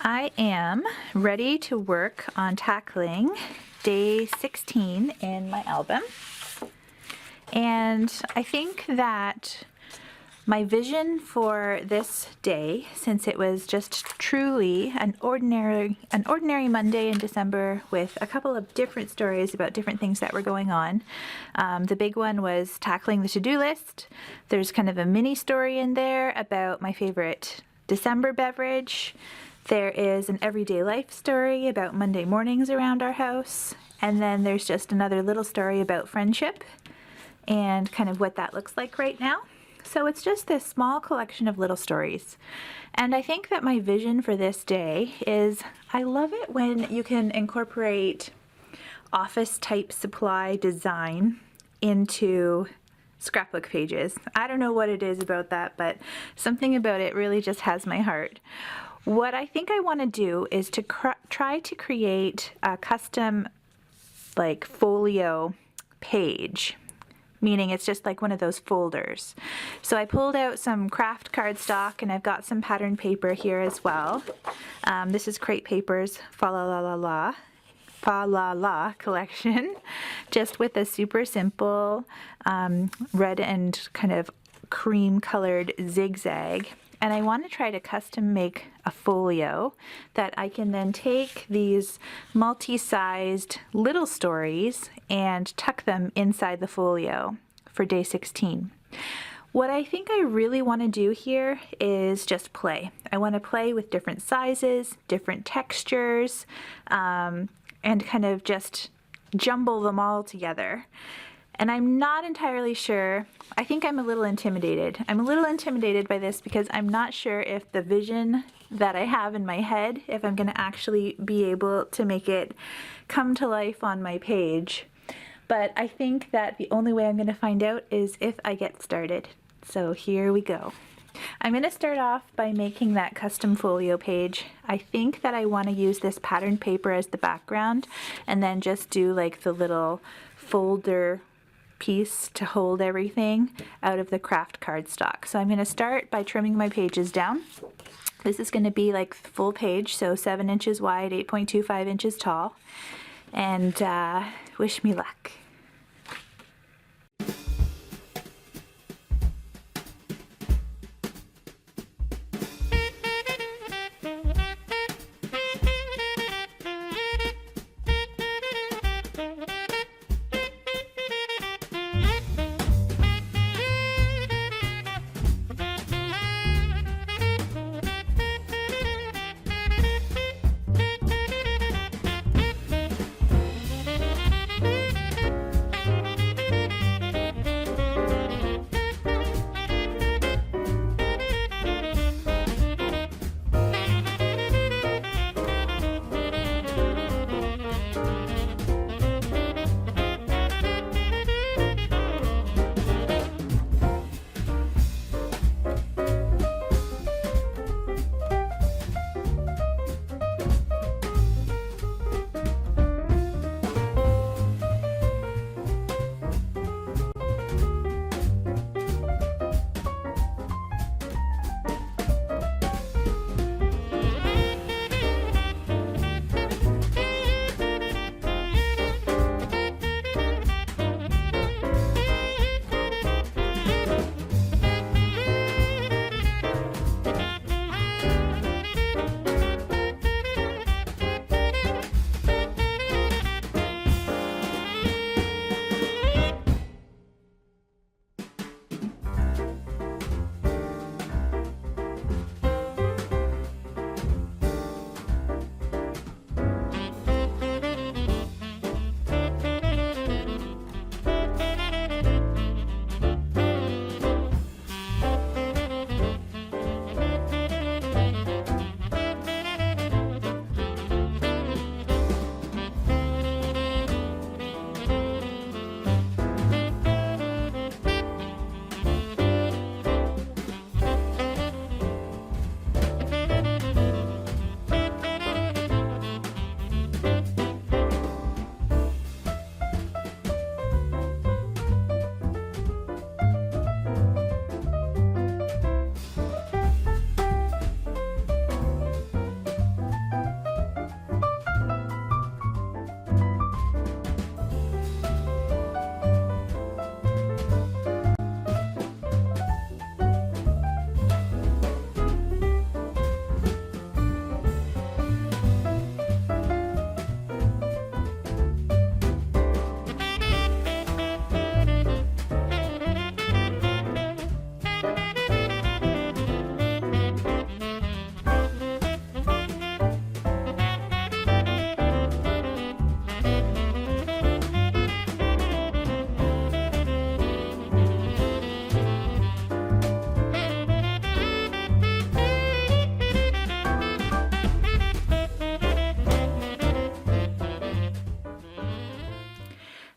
I am ready to work on tackling day 16 in my album. And I think that my vision for this day, since it was just truly an ordinary Monday in December with a couple of different stories about different things that were going on. The big one was tackling the to-do list. There's kind of a mini story in there about my favorite December beverage. There is an everyday life story about Monday mornings around our house. And then there's just another little story about friendship and kind of what that looks like right now. So it's just this small collection of little stories. And I think that my vision for this day is, I love it when you can incorporate office type supply design into scrapbook pages. I don't know what it is about that, but something about it really just has my heart. What I think I want to do is to try to create a custom like folio page, meaning it's just like one of those folders. So I pulled out some craft cardstock and I've got some pattern paper here as well. This is Crate Paper's Fa La La collection, just with a super simple red and kind of cream colored zigzag. And I want to try to custom make a folio that I can then take these multi-sized little stories and tuck them inside the folio for day 16. What I think I really want to do here is just play. I want to play with different sizes, different textures, and kind of just jumble them all together. And I'm not entirely sure. I think I'm a little intimidated. I'm a little intimidated by this because I'm not sure if the vision that I have in my head, if I'm going to actually be able to make it come to life on my page. But I think that the only way I'm going to find out is if I get started. So here we go. I'm going to start off by making that custom folio page. I think that I want to use this pattern paper as the background and then just do like the little folder piece to hold everything out of the craft cardstock. So I'm going to start by trimming my pages down. This is going to be like full page, so 7 inches wide, 8.25 inches tall. And wish me luck.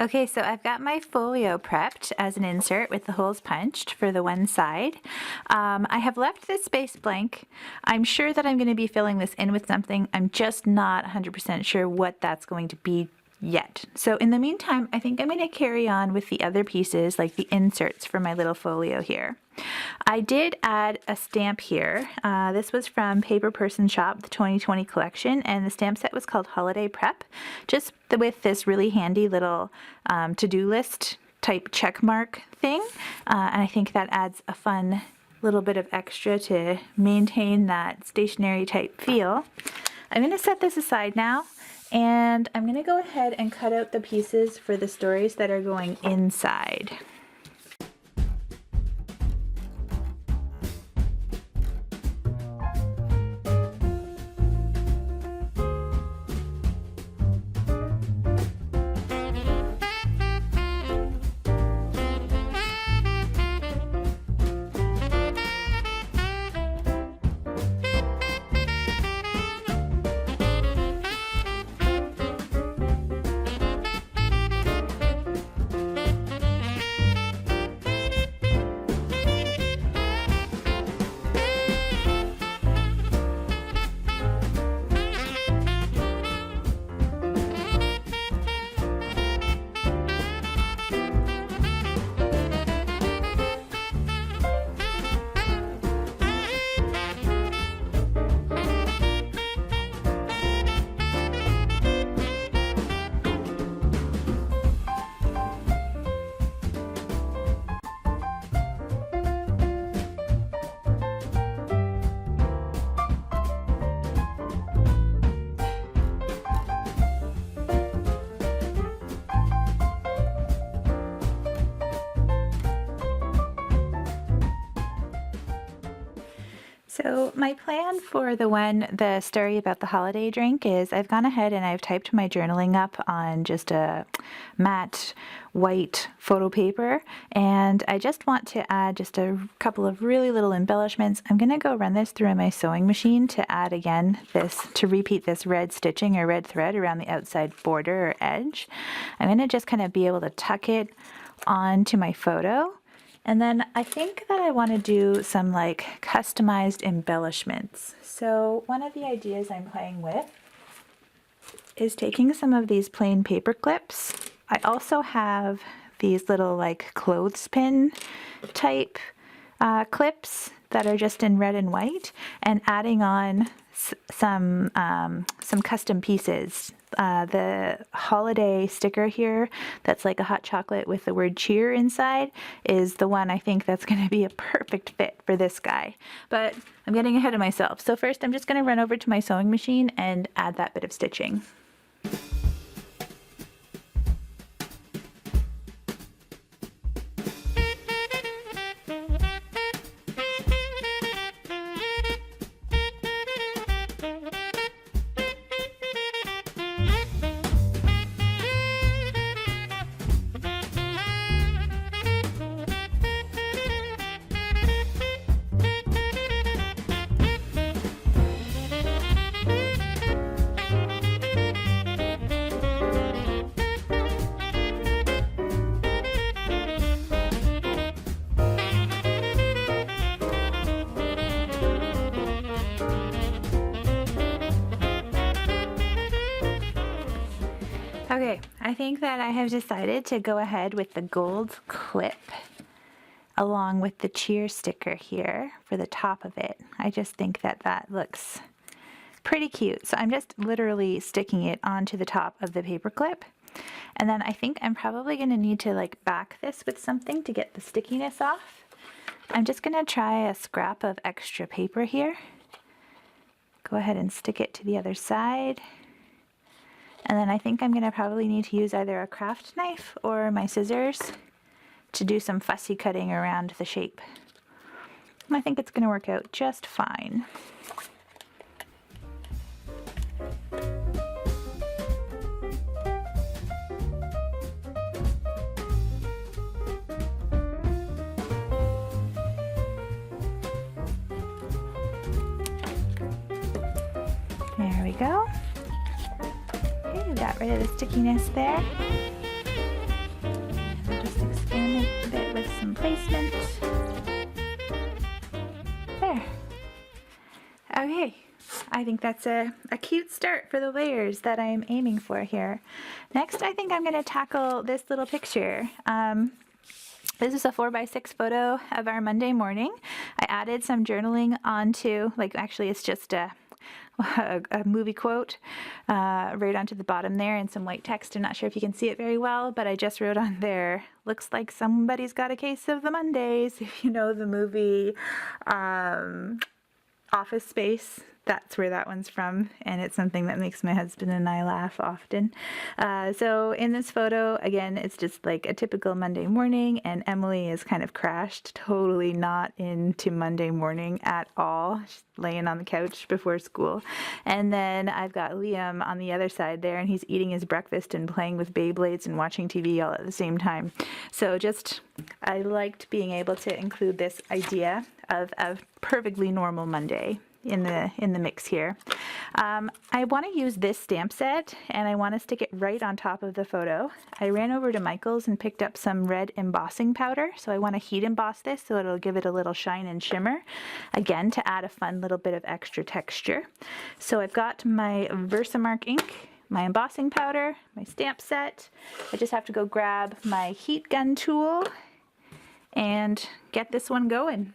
Okay, so I've got my folio prepped as an insert with the holes punched for the one side. I have left this space blank. I'm sure that I'm going to be filling this in with something. I'm just not 100% sure what that's going to be yet. So in the meantime, I think I'm going to carry on with the other pieces, like the inserts for my little folio here. I did add a stamp here. This was from Paper Person Shop, the 2020 collection, and the stamp set was called Holiday Prep, just with this really handy little to-do list type check mark thing. And I think that adds a fun little bit of extra to maintain that stationery type feel. I'm going to set this aside now. And I'm going to go ahead and cut out the pieces for the stories that are going inside. So my plan for the story about the holiday drink is I've gone ahead and I've typed my journaling up on just a matte white photo paper, and I just want to add just a couple of really little embellishments. I'm going to go run this through my sewing machine to add again to repeat this red stitching or red thread around the outside border or edge. I'm going to just kind of be able to tuck it onto my photo. And then I think that I want to do some like customized embellishments. So one of the ideas I'm playing with is taking some of these plain paper clips. I also have these little like clothespin type clips that are just in red and white, and adding on some custom pieces. The holiday sticker here that's like a hot chocolate with the word cheer inside is the one I think that's going to be a perfect fit for this guy. But I'm getting ahead of myself. So first I'm just going to run over to my sewing machine and add that bit of stitching. Okay, I think that I have decided to go ahead with the gold clip along with the cheer sticker here for the top of it. I just think that that looks pretty cute. So I'm just literally sticking it onto the top of the paper clip. And then I think I'm probably going to need to like back this with something to get the stickiness off. I'm just going to try a scrap of extra paper here. Go ahead and stick it to the other side. And then I think I'm going to probably need to use either a craft knife or my scissors to do some fussy cutting around the shape. And I think it's going to work out just fine. There we go. Okay, we got rid of the stickiness there. some placement. There. Okay, I think that's a cute start for the layers that I'm aiming for here. Next, I think I'm going to tackle this little picture. This is a 4x6 photo of our Monday morning. I added some journaling onto, like actually it's just a movie quote right onto the bottom there and some white text. I'm not sure if you can see it very well, but I just wrote on there, looks like somebody's got a case of the Mondays. If you know the movie Office Space, that's where that one's from, and it's something that makes my husband and I laugh often. So in this photo, again, it's just like a typical Monday morning, and Emily is kind of crashed, totally not into Monday morning at all. She's laying on the couch before school. And then I've got Liam on the other side there, and he's eating his breakfast and playing with Beyblades and watching TV all at the same time. So just, I liked being able to include this idea of a perfectly normal Monday in the mix here. I want to use this stamp set, and I want to stick it right on top of the photo. I ran over to Michael's and picked up some red embossing powder, so I want to heat emboss this so it'll give it a little shine and shimmer, again to add a fun little bit of extra texture. So I've got my Versamark ink, my embossing powder, my stamp set. I just have to go grab my heat gun tool and get this one going.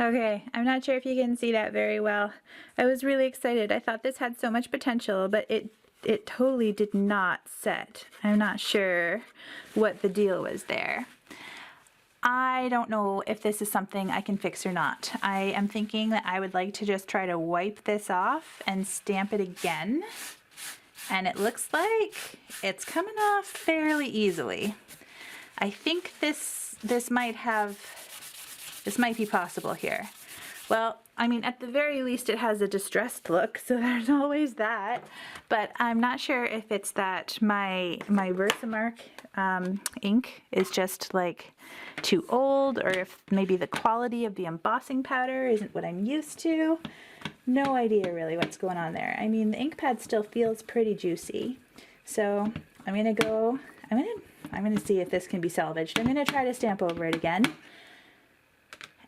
Okay, I'm not sure if you can see that very well. I was really excited. I thought this had so much potential, but it totally did not set. I'm not sure what the deal was there. I don't know if this is something I can fix or not. I am thinking that I would like to just try to wipe this off and stamp it again. And it looks like it's coming off fairly easily. I think this might be possible here. Well, I mean, at the very least it has a distressed look, so there's always that. But I'm not sure if it's that my Versamark ink is just like too old, or if maybe the quality of the embossing powder isn't what I'm used to. No idea really what's going on there. I mean, the ink pad still feels pretty juicy. So I'm gonna see if this can be salvaged. I'm gonna try to stamp over it again,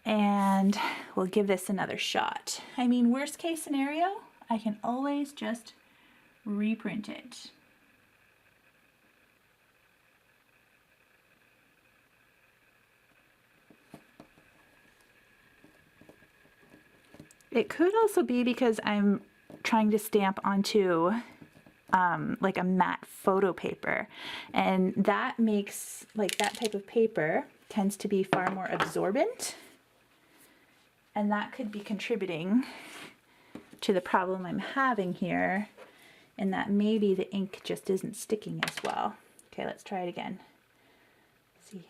and we'll give this another shot. I mean, worst case scenario, I can always just reprint it. It could also be because I'm trying to stamp onto like a matte photo paper, and that makes, like, that type of paper tends to be far more absorbent, and that could be contributing to the problem I'm having here, and that maybe the ink just isn't sticking as well. Okay, let's try it again. Let's see.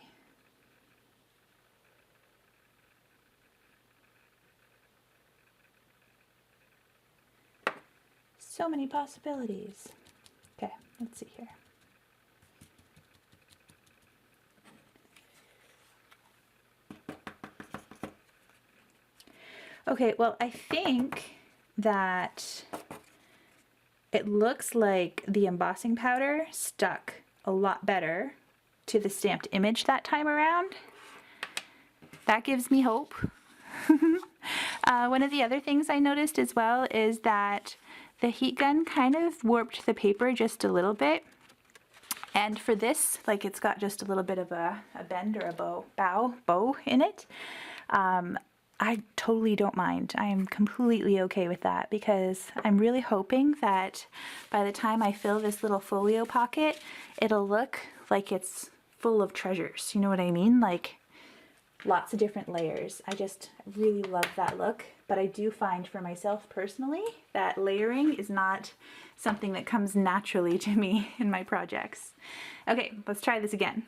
So many possibilities. Okay, let's see here. Okay, well, I think that it looks like the embossing powder stuck a lot better to the stamped image that time around. That gives me hope. One of the other things I noticed as well is that the heat gun kind of warped the paper just a little bit. And for this, like, it's got just a little bit of a bend or a bow in it. I totally don't mind. I am completely okay with that, because I'm really hoping that by the time I fill this little folio pocket, it'll look like it's full of treasures. You know what I mean? Like, lots of different layers. I just really love that look, but I do find for myself personally that layering is not something that comes naturally to me in my projects. Okay, let's try this again.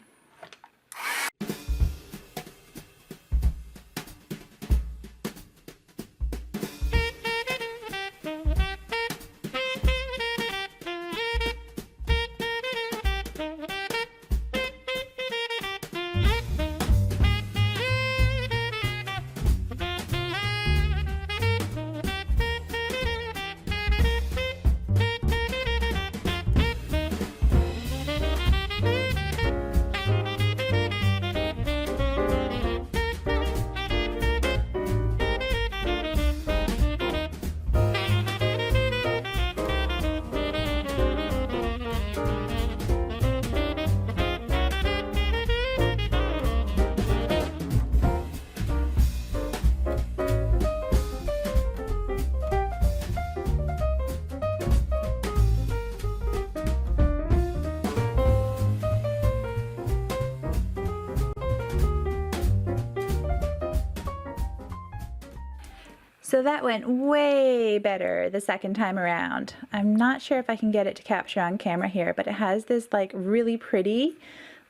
So that went way better the second time around. I'm not sure if I can get it to capture on camera here, but it has this like really pretty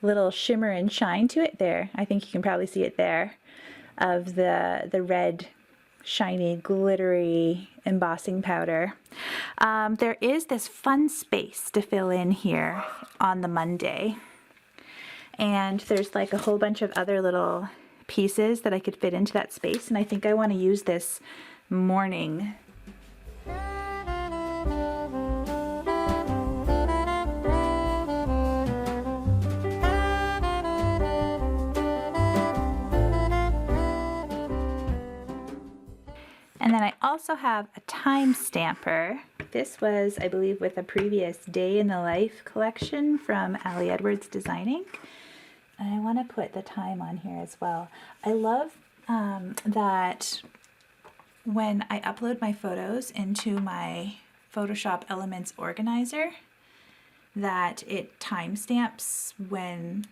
little shimmer and shine to it there. I think you can probably see it there, of the red, shiny, glittery embossing powder. There is this fun space to fill in here on the Monday. And there's like a whole bunch of other little pieces that I could fit into that space, and I think I want to use this morning. And then I also have a time stamper. This was, I believe, with a previous Day in the Life collection from Ali Edwards Designing. And I want to put the time on here as well. I love that when I upload my photos into my Photoshop Elements organizer, that it timestamps when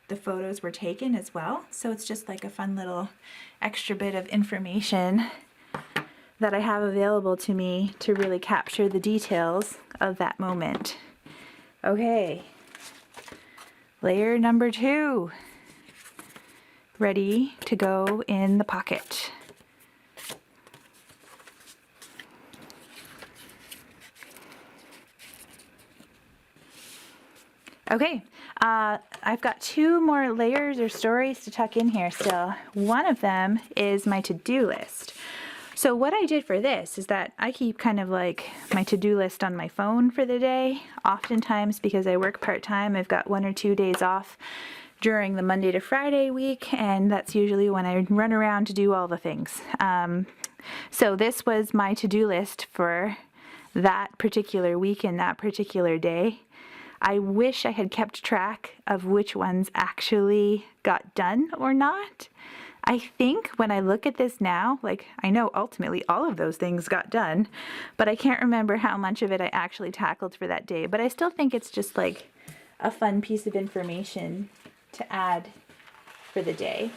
the photos were taken as well. So it's just like a fun little extra bit of information that I have available to me to really capture the details of that moment. Okay. Layer number 2, ready to go in the pocket. Okay, I've got 2 more layers or stories to tuck in here still. One of them is my to-do list. So what I did for this is that I keep kind of like my to-do list on my phone for the day. Oftentimes, because I work part-time, I've got 1 or 2 days off during the Monday to Friday week, and that's usually when I run around to do all the things. So this was my to-do list for that particular week and that particular day. I wish I had kept track of which ones actually got done or not. I think when I look at this now, like I know ultimately all of those things got done, but I can't remember how much of it I actually tackled for that day. But I still think it's just like a fun piece of information to add for the day.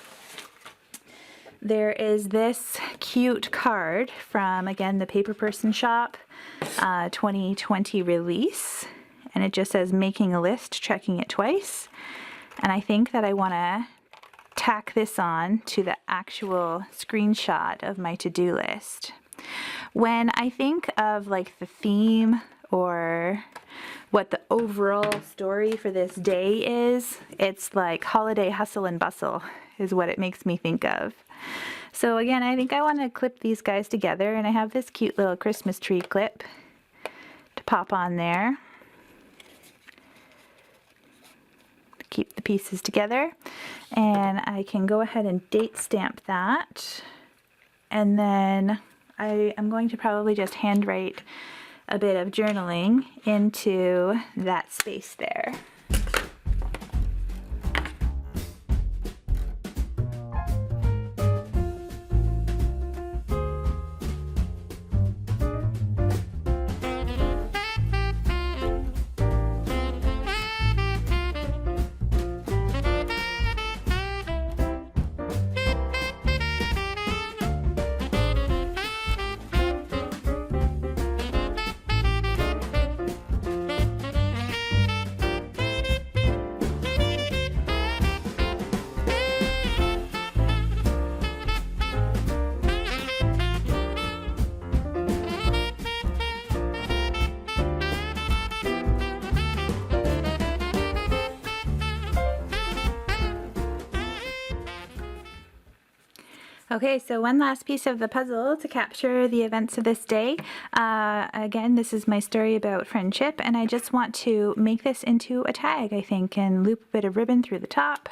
There is this cute card from, again, the Paper Person Shop 2020 release, and it just says making a list, checking it twice. And I think that I want to tack this on to the actual screenshot of my to-do list. When I think of like the theme or what the overall story for this day is, it's like holiday hustle and bustle is what it makes me think of. So again, I think I want to clip these guys together, and I have this cute little Christmas tree clip to pop on there to keep the pieces together. And I can go ahead and date stamp that, and then I am going to probably just handwrite a bit of journaling into that space there. Okay, so one last piece of the puzzle to capture the events of this day. Again, this is my story about friendship, and I just want to make this into a tag, I think, and loop a bit of ribbon through the top.